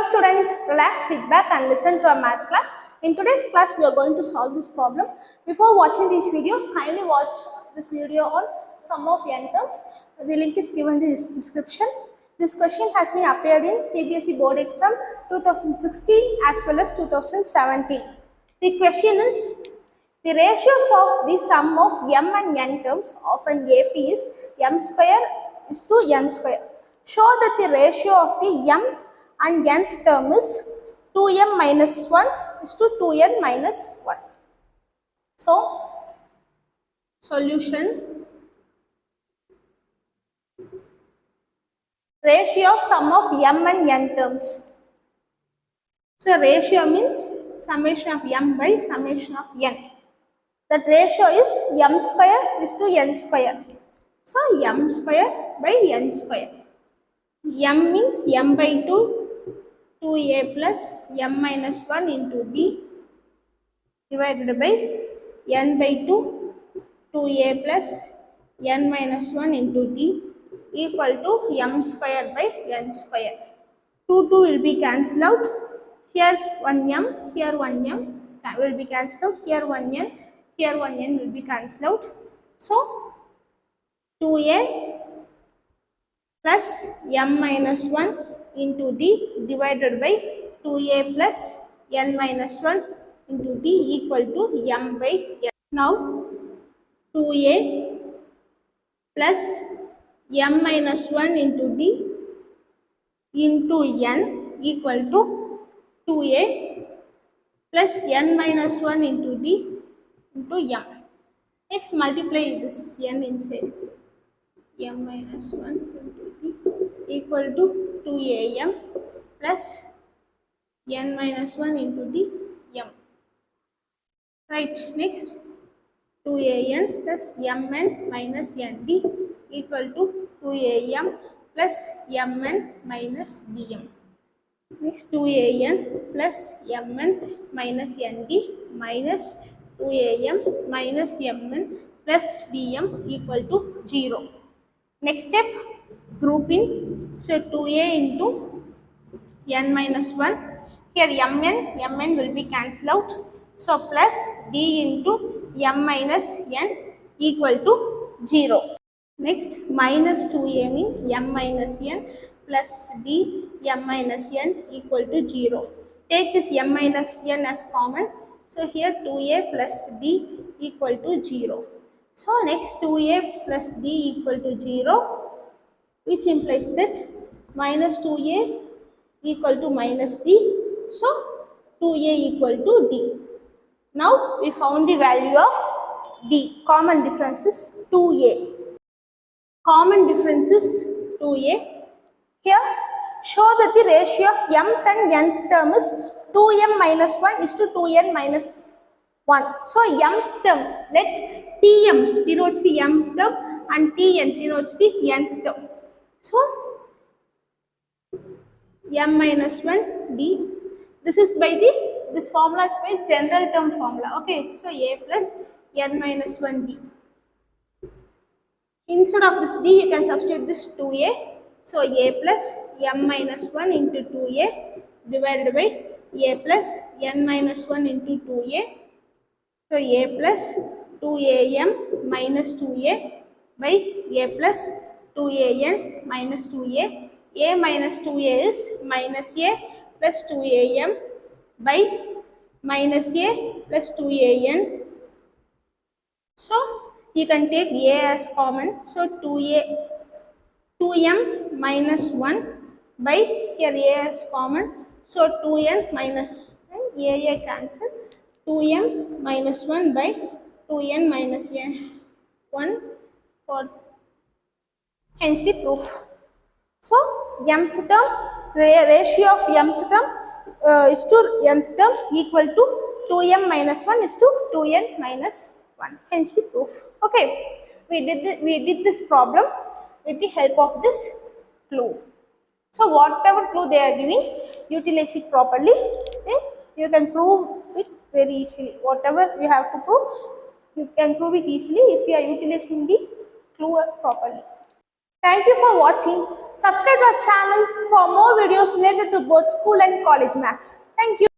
Hello students, relax, sit back and listen to our math class. In today's class, we are going to solve this problem. Before watching this video, kindly watch this video on sum of n terms. The link is given in the description. This question has been appeared in CBSE board exam 2016 as well as 2017. The question is, the ratios of the sum of m and n terms of an AP is m square is to n square. Show that the ratio of the mth and nth term is 2m minus 1 is to 2n minus 1. So, solution, ratio of sum of m and n terms. So, ratio means summation of m by summation of n. That ratio is m square is to n square. So, m square by n square. M means m by 2, 2a plus m minus 1 into d divided by n by 2, 2a plus n minus 1 into d equal to m square by n square. 2 will be cancelled out. Here 1m, here 1m will be cancelled out. Here 1n, here 1n will be cancelled out. So, 2a plus m minus 1 into d divided by 2a plus n minus 1 into d equal to m by n. Now, 2a plus m minus 1 into d into n equal to 2a plus n minus 1 into d into m. Next, multiply this n inside. M minus 1 into d equal to 2am plus n minus 1 into d m. Right, next 2an plus mn minus nd equal to 2am plus mn minus dm. Next 2an plus mn minus nd minus 2am minus mn plus dm equal to 0. Next step, grouping. So, 2a into n minus 1. Here mn will be cancelled out. So, plus d into m minus n equal to 0. Next, minus 2a means m minus n plus d m minus n equal to 0. Take this m minus n as common. So, here 2a plus d equal to 0. So, next 2a plus d equal to 0, which implies that minus 2a equal to minus d. So, 2a equal to d. Now, we found the value of d. Common difference is 2a. Common difference is 2a. Here, show that the ratio of mth and nth term is 2m minus 1 is to 2n minus 1. So, mth term, let Tm denotes the mth term and Tn denotes the nth term. So, m minus 1 d. This is by this formula is by general term formula. Okay, so a plus n minus 1 d. Instead of this d, you can substitute this 2a. So, a plus m minus 1 into 2a divided by a plus n minus 1 into 2a. So, a plus 2am minus 2a by a plus 2an minus 2a. A minus 2a is minus a plus 2am by minus a plus 2an. So, you can take a as common. So, 2m minus 1 by here a as common. So, 2n minus a cancel. 2m minus 1 by 2n minus 1 for hence the proof. So, mth term, ratio of mth term is to nth term equal to 2m minus 1 is to 2n minus 1. Hence the proof. Okay, we did this problem with the help of this clue. So, whatever clue they are giving, utilize it properly, then you can prove it very easily. Whatever you have to prove, you can prove it easily if you are utilizing the clue properly. Thank you for watching. Subscribe to our channel for more videos related to both school and college maths. Thank you.